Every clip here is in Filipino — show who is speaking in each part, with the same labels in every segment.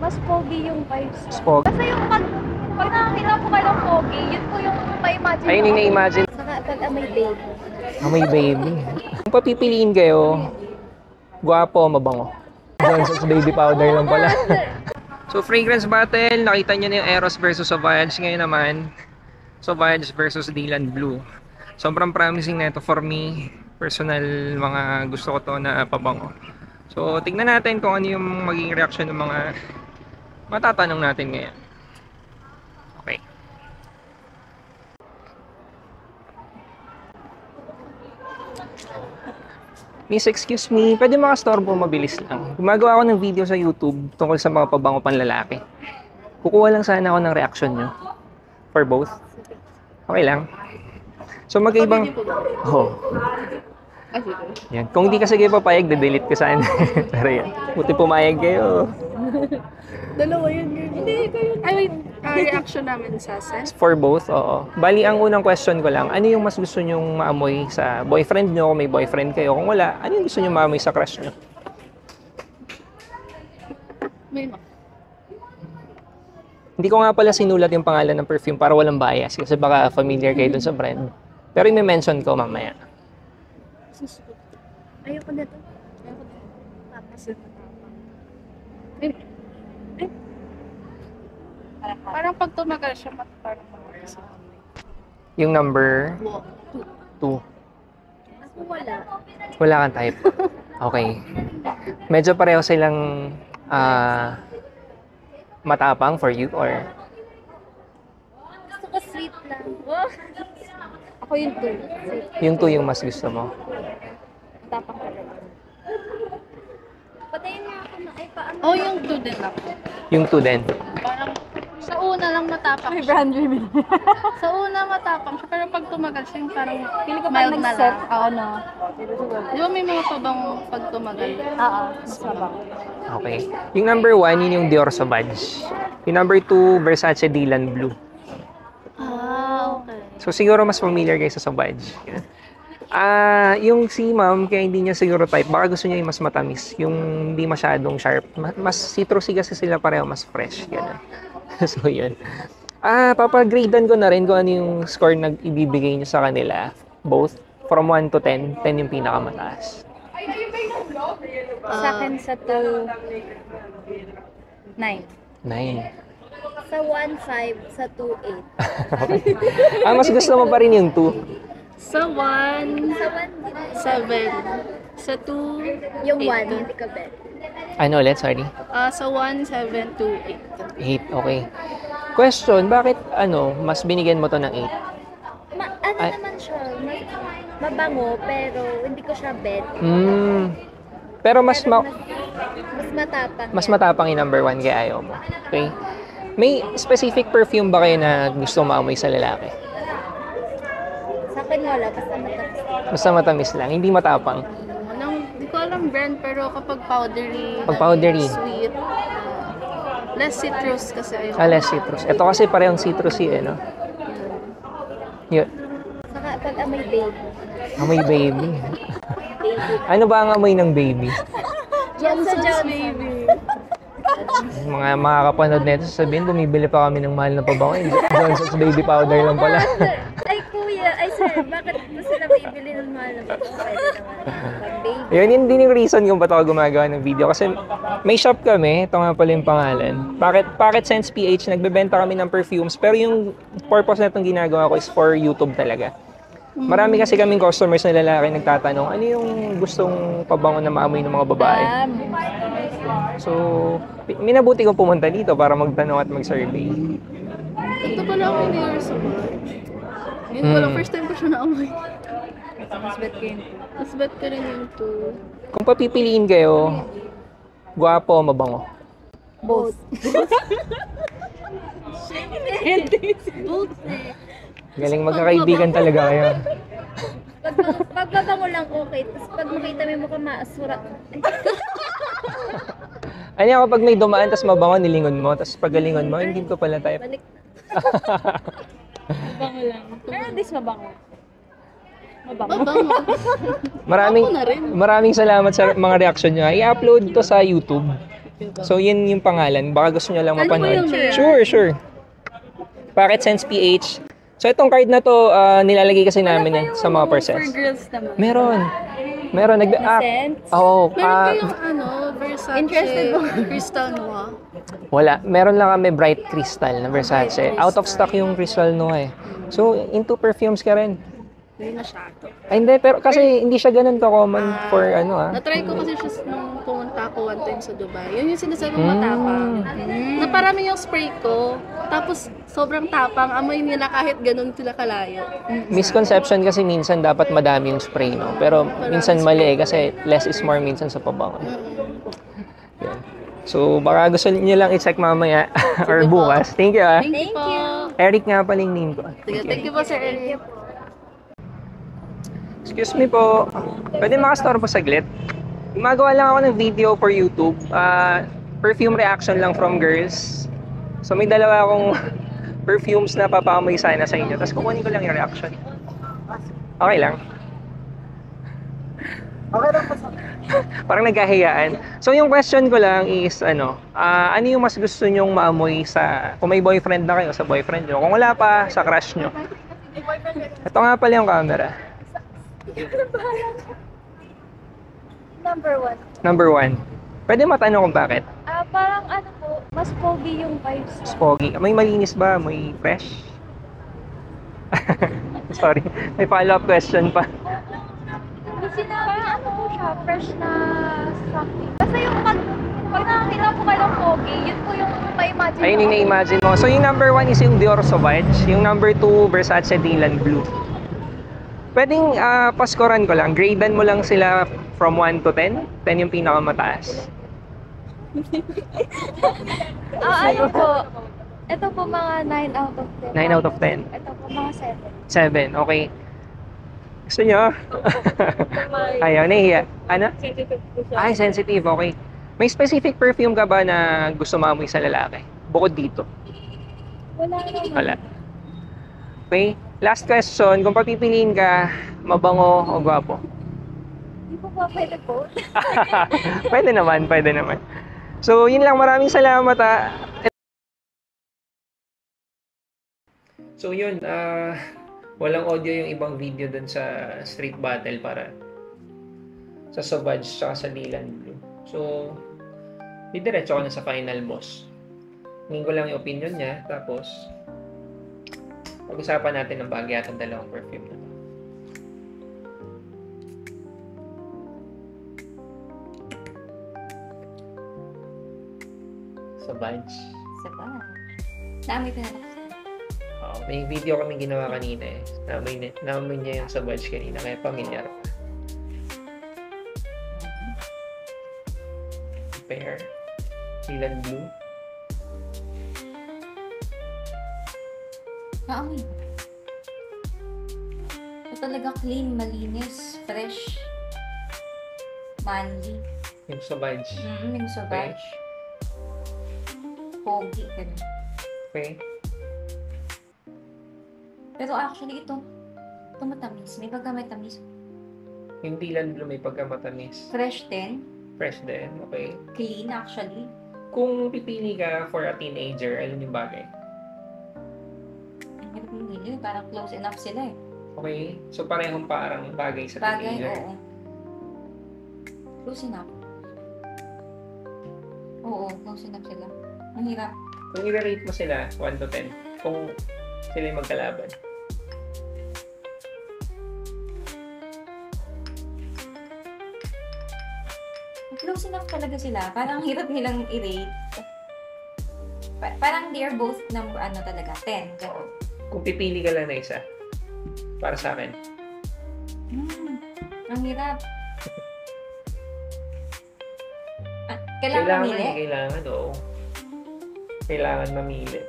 Speaker 1: Mas pogi yung vibes.
Speaker 2: Spog.
Speaker 1: Kasi yung pag nakakita ko kayo ng pogi, yun po yung ma-imagine.
Speaker 2: Ayun yung na-imagine.
Speaker 1: Saka pag amoy baby.
Speaker 2: Amoy baby. Kung papipiliin kayo, gwapo o mabango? Johnson's baby powder lang pala. So, fragrance battle, nakita nyo na yung Eros versus Sauvage. Ngayon naman, Sauvage versus Dylan Blue. Sobrang promising na ito for me. Personal, mga gusto ko to na pabango. So, tignan natin kung ano yung magiging reaction ng mga matatanong natin ngayon. Okay. Miss, excuse me, pwede makastorbo mabilis lang. Gumagawa ako ng video sa YouTube tungkol sa mga pabango panlalaki. Kukuha lang sana ako ng reaction nyo. For both. Okay lang. So magkaibang... Oh. Yan. Kung di kasi kayo papayag, de-delete ko sana. Pero yan. Buti pumayag kayo.
Speaker 3: Dalawa yun. Hindi, kayo. I mean, reaction namin sa sense.
Speaker 2: For both, oo. Bali, ang unang question ko lang, ano yung mas gusto nyong maamoy sa boyfriend nyo? Kung may boyfriend kayo, kung wala, ano yung gusto nyong maamoy sa crush nyo?
Speaker 3: May
Speaker 2: Hindi ko nga pala sinulat yung pangalan ng perfume para walang bias kasi baka familiar kayo dun sa brand. Pero i-mention ko mamaya.
Speaker 1: Ayoko na to. Tapos
Speaker 3: Parang pag tumagal siya, parang matagal.
Speaker 2: Yung number 2.
Speaker 1: ako wala.
Speaker 2: Wala kang type. Okay. Medyo pareho silang matapang for you or
Speaker 1: Gusto ko sweet lang. Ako yung 2. Sweet.
Speaker 2: yung 2 yung mas gusto mo?
Speaker 1: Tapang ka lang. Patayin nga ako na. Ay, paano?
Speaker 3: Oh, yung 2 din ako.
Speaker 2: Yung 2 din.
Speaker 3: Parang sa una lang matapang siya.
Speaker 1: brand review.
Speaker 3: Sa una matapang siya, pero pag tumagal siya, yung parang
Speaker 1: Pili ko pa
Speaker 3: mild na
Speaker 1: nag-set.
Speaker 3: lang.
Speaker 1: Oo, no.
Speaker 3: Di ba may mga pabang pag tumagal?
Speaker 1: Oo, mas mabang.
Speaker 2: Okay. Yung number 1, yun yung Dior Sauvage. Yung number 2, Versace Dylan Blue.
Speaker 3: Ah, okay.
Speaker 2: So siguro mas familiar kayo sa Sauvage. Yung si ma'am, kaya hindi niya siguro type, baka gusto niya yung mas matamis. Yung hindi masyadong sharp. Mas citrusy kasi sila pareho, mas fresh. Ganun. So yun. Papagradean ko na rin kung ano yung score na ibibigay niyo sa kanila. Both. From 1 to 10. 10 yung pinakamataas.
Speaker 1: Sa akin sa 2, 9.
Speaker 2: 9.
Speaker 1: Sa 1, 5. Sa 2, 8.
Speaker 2: Mas gusto mo pa rin yung 2.
Speaker 3: Sa 1,
Speaker 1: Sa 1,
Speaker 3: 7. Sa 2,
Speaker 1: yung
Speaker 3: 8.
Speaker 1: 1, hindi ka bet.
Speaker 2: Ano ulit? Sorry.
Speaker 3: Sa 1, 7, 2, 8.
Speaker 2: 8. Okay. Question, bakit mas binigyan mo to ng 8? Ay.
Speaker 1: Naman siya, mabango, pero hindi ko siya bet.
Speaker 2: Pero mas
Speaker 1: matapang.
Speaker 2: mas matapang yung number 1 kaya ayaw mo. Okay? May specific perfume ba kayo na gusto maamoy sa lalaki?
Speaker 1: Sa akin wala, basta matamis.
Speaker 2: Basta matamis lang, hindi matapang.
Speaker 3: Hindi ko alam brand, pero kapag powdery,
Speaker 2: Pag powdery.
Speaker 3: sweet, less citrus kasi ayoko.
Speaker 2: Less citrus. Ito kasi parehong citrusy no? Yun.
Speaker 1: Saka pag amoy baby.
Speaker 2: Amoy baby.
Speaker 1: Baby.
Speaker 2: Ano ba ang amoy ng baby?
Speaker 1: Johnson's
Speaker 3: baby.
Speaker 2: Mga makakapanood nito sabihin, bumibili pa kami ng mahal na pabango. Johnson's baby powder lang pala.
Speaker 1: Ay kuya, ay sir, bakit mo sila bibili ng mahal na ba? Pwede naman. Pag baby.
Speaker 2: Yun din yung reason kung ba't ako gumagawa ng video. Kasi may shop kami, ito nga pala yung pangalan. Pocket Sense PH, nagbebenta kami ng perfumes. Pero yung purpose na itong ginagawa ko is for YouTube talaga. Marami kasi kaming customers na lalaki nagtatanong, ano yung gustong pabango na maamoy ng mga babae? So, minabuti ko pumunta dito para magtanong at mag-survey.
Speaker 3: Ito pala ako ni Dior Sauvage. Yun pala, first time ko siya naamoy.
Speaker 1: Mas bet ko yun.
Speaker 3: Mas bet ko rin yung 2.
Speaker 2: Kung papipiliin kayo, gwapo o mabango?
Speaker 1: Both.
Speaker 3: Both eh.
Speaker 2: Galing magkakaibigan talaga kayo.
Speaker 1: Pag mabango lang okay, tapos pag makita mo yung mukha maasura.
Speaker 2: Ano yan kapag may dumaan tapos mabango, nilingon mo, tapos pagalingon mo, hindi ko pala type.
Speaker 1: Balik.
Speaker 3: Mabango lang.
Speaker 1: Pero at least mabango.
Speaker 3: Mabango.
Speaker 2: Maraming
Speaker 3: Ako na rin.
Speaker 2: maraming salamat sa mga reaction niyo. I-upload to sa YouTube. So, yun yung pangalan. Baka gusto nyo lang
Speaker 3: Ano ba
Speaker 2: mapanood.
Speaker 3: yung name?
Speaker 2: Sure. Pocket Sense PH. So, itong card na to, nilalagay kasi namin yan sa mga
Speaker 3: For
Speaker 2: persons.
Speaker 3: girls naman.
Speaker 2: Meron.
Speaker 1: Sense?
Speaker 2: Oo.
Speaker 3: Meron kayong Versace
Speaker 1: Interested ba?
Speaker 3: Crystal Noir.
Speaker 2: Wala. Meron lang kami Bright Crystal na Versace. Out of stock yung Crystal Noir. So, into perfumes ka rin.
Speaker 3: Hindi masyado.
Speaker 2: Ay, hindi. Pero kasi hindi siya ganun ka-common for
Speaker 3: Natry ko kasi siya nung pumunta ako one time sa Dubai. Yun yung sinasabi kong matapang. Na parami yung spray ko. Tapos sobrang tapang. Amoy nila kahit ganun sila kalayo.
Speaker 2: Misconception kasi minsan dapat madami yung spray, no? Pero minsan mali kasi less is more minsan sa pabango. Yan. So, baka gusto niyo lang i-check mamaya or bukas. Thank you,
Speaker 3: Thank you po.
Speaker 2: Eric nga pala yung name ko.
Speaker 3: Sige, thank you po, Sir Eric.
Speaker 2: Excuse me po. Pwede makastore po saglit? Gumagawa lang ako ng video for YouTube. Perfume reaction lang from girls. So, may dalawa akong perfumes na papaamoy sana sa inyo. Tapos kukunin ko lang yung reaction. Okay lang. Parang nagkahiyaan. So, yung question ko lang is, ano yung mas gusto nyong maamoy sa, kung may boyfriend na kayo, sa boyfriend nyo. Kung wala pa, sa crush nyo. Ito nga pala yung camera.
Speaker 1: Number 1.
Speaker 2: Pwede matanong kung bakit?
Speaker 1: Parang ano po, mas pogi yung vibes.
Speaker 2: Pogi. May malinis ba? May fresh? Sorry. May follow-up question pa.
Speaker 1: Kasi parang ano po siya, fresh na something. Basta yung pag nakakita po kayo ng pogi, yun po yung ma-imagine
Speaker 2: Ayun yung na-imagine mo. So, yung number 1 is yung Dior Sauvage. Yung number 2, Versace Dylan Blue. Pwedeng paskoran ko lang. Gradean mo lang sila from 1 to 10. 10 yung pinakamataas.
Speaker 1: Ano po, ito po mga 9 out of 10.
Speaker 2: 9 out of 10.
Speaker 1: Ito po mga
Speaker 2: 7. Okay. Gusto nyo? Ayaw, nahihiya. Ano? Ay, sensitive. Okay. May specific perfume ka ba na gusto maamoy sa lalaki? Bukod dito.
Speaker 1: 7. Wala naman.
Speaker 2: Wala. Okay. Last question. Kung papipiliin ka, mabango o gwapo?
Speaker 1: Hindi po ba pwede po?
Speaker 2: Pwede naman. So, yun lang. Maraming salamat, So, yun. Walang audio yung ibang video dun sa street battle para sa Sauvage tsaka sa Dylan Blue. So, didiretso ko na sa final boss. Hingin ko lang yung opinion niya. Tapos, pag-usapan natin ng bagay at ang dalawang perfume na to. Sauvage.
Speaker 1: Dami pa na.
Speaker 2: May video kami ginawa kanina eh. Namoy niya yung Sauvage kanina, kaya pamilyar. Pear. Dylan Blue.
Speaker 4: Naamoy mo. Ito talaga clean, malinis, fresh, manly.
Speaker 2: Yung Sauvage.
Speaker 4: Yung Sauvage. Pogi, ganun.
Speaker 2: Okay.
Speaker 4: Pero actually ito matamis. May pagkamatamis.
Speaker 2: Yung Dylan Blue may pagkamatamis.
Speaker 4: Fresh din.
Speaker 2: Fresh din. Okay.
Speaker 4: Clean actually.
Speaker 2: Kung pipili ka for a teenager, alin yung bagay?
Speaker 4: Ang hirap hindi. Parang close enough sila eh.
Speaker 2: Okay. So parehong parang bagay sa
Speaker 4: Bagay,
Speaker 2: teenager.
Speaker 4: oo. Close enough. Oo, close enough sila. Ang hirap.
Speaker 2: Kung i-rate mo sila, 1 to 10, kung sila yung magkalaban.
Speaker 4: Close enough talaga sila. Parang ang hirap nilang i-rate. Parang they're both number, talaga, 10. Ganun.
Speaker 2: Kung pipili ka lang na isa, para sa akin,
Speaker 4: Ang hirap. Kailangan mamili?
Speaker 2: Kailangan, oo. Kailangan mamili.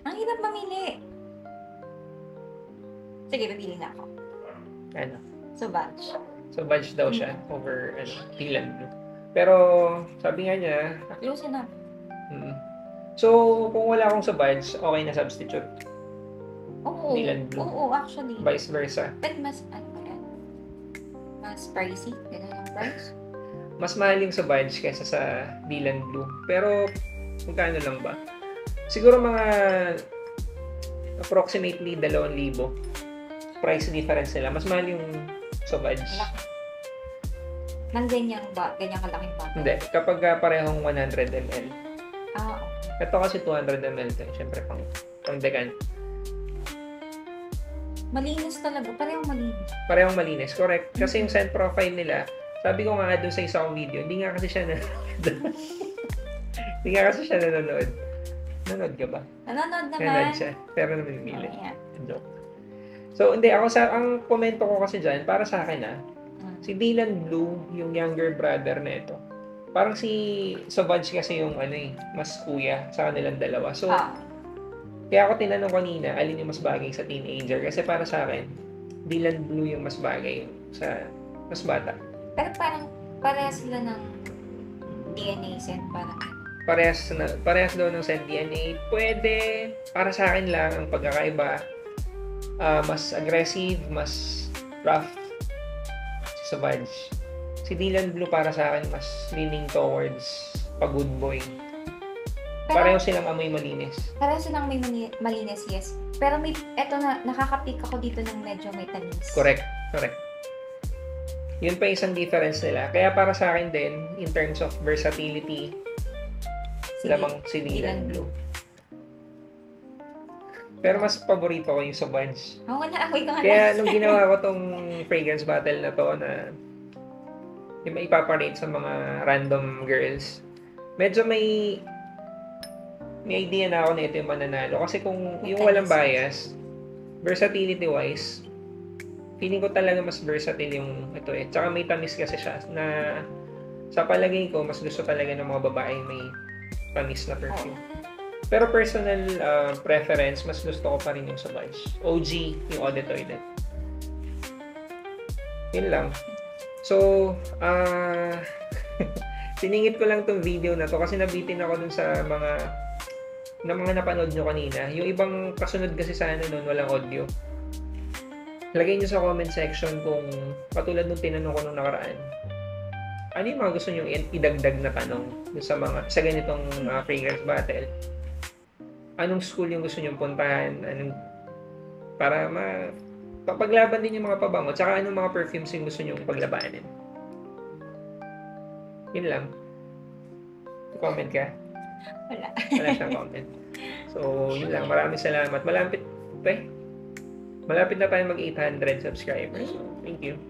Speaker 4: Ang hirap mamili. Sige, pipili na ako.
Speaker 2: Ano?
Speaker 4: Sauvage.
Speaker 2: Sauvage daw siya over Dylan Blue. Pero sabi nga niya,
Speaker 4: Close enough.
Speaker 2: so kung wala akong Sauvage, okay na substitute.
Speaker 4: Oo.
Speaker 2: Dylan Blue.
Speaker 4: Oo, actually.
Speaker 2: Vice versa.
Speaker 4: But mas, mas pricey. Ganun ang price.
Speaker 2: mas mahal yung sa Vans kaysa sa Dylan Blue. Pero, magkano lang ba? Siguro mga approximately 2,000 price difference nila. Mas mahal yung sa Vans.
Speaker 4: Malaki. Nang ganyang kalaking bottle?
Speaker 2: Hindi. Kapag parehong 100 ml.
Speaker 4: Ah, okay.
Speaker 2: Ito kasi 200 ml to. Siyempre, pang decan.
Speaker 4: Malinis talaga. Parehong malinis.
Speaker 2: Parehong malinis. Correct. Kasi yung scent profile nila, sabi ko nga doon sa isang video, hindi nga kasi siya nanonood. Hindi nga kasi siya nanonood. Nanonood ka ba?
Speaker 4: Nanonood naman.
Speaker 2: Nanonood siya. Pero namimili.
Speaker 4: Ayan.
Speaker 2: Joke. So, hindi. Ang komento ko kasi dyan, para sa akin si Dylan Blue, yung younger brother na ito, parang si Savage kasi yung mas kuya sa kanilang dalawa. So, kaya ako tinanong kanina, alin yung mas bagay sa teenager? Kasi para sa akin, Dylan Blue yung mas bagay sa mas bata.
Speaker 4: Pero parang parehas sila ng DNA set. Parang
Speaker 2: Parehas daw ng scent DNA. Pwede, para sa akin lang, ang pagkakaiba, mas aggressive, mas rough si Savage. Si Dylan Blue para sa akin mas leaning towards pag-good boy. Pareho silang amoy malinis.
Speaker 4: Pareho silang may malinis, yes. Pero eto na, nakakapik ako dito ng medyo may tamis.
Speaker 2: Correct. Yun pa isang difference nila. Kaya para sa akin din, in terms of versatility, lamang si Dylan Blue. Pero mas paborito ko yung Savage.
Speaker 4: Oo, naamoy ko nga.
Speaker 2: Kaya nung ginawa ko tong fragrance battle na to na yung ipaparate sa mga random girls, medyo may idea na ako na ito yung mananalo. Kasi kung yung walang bias, versatility wise, feeling ko talaga mas versatile yung ito eh. Tsaka may tamis kasi siya na sa palagay ko, mas gusto talaga ng mga babae may tamis na perfume. Pero personal preference, mas gusto ko pa rin yung Savage. OG, yung Eau de Toilette. Yun lang. So, siningit ko lang tong video na to kasi nabitin ako dun sa mga napanood nyo kanina. Yung ibang kasunod kasi sana nun, walang audio. Lagay nyo sa comment section kung katulad nung tinanong ko nung nakaraan. Ano yung mga gusto nyo idagdag na tanong sa ganitong fragrance battle? Anong school yung gusto nyo puntahan? Para paglaban din yung mga pabango. Tsaka anong mga perfumes yung gusto nyo paglabanin? Yun lang. Comment ka? Wala siyang comment. So, yun lang. Maraming salamat. Malapit na tayo mag 800 subscribers. So, thank you.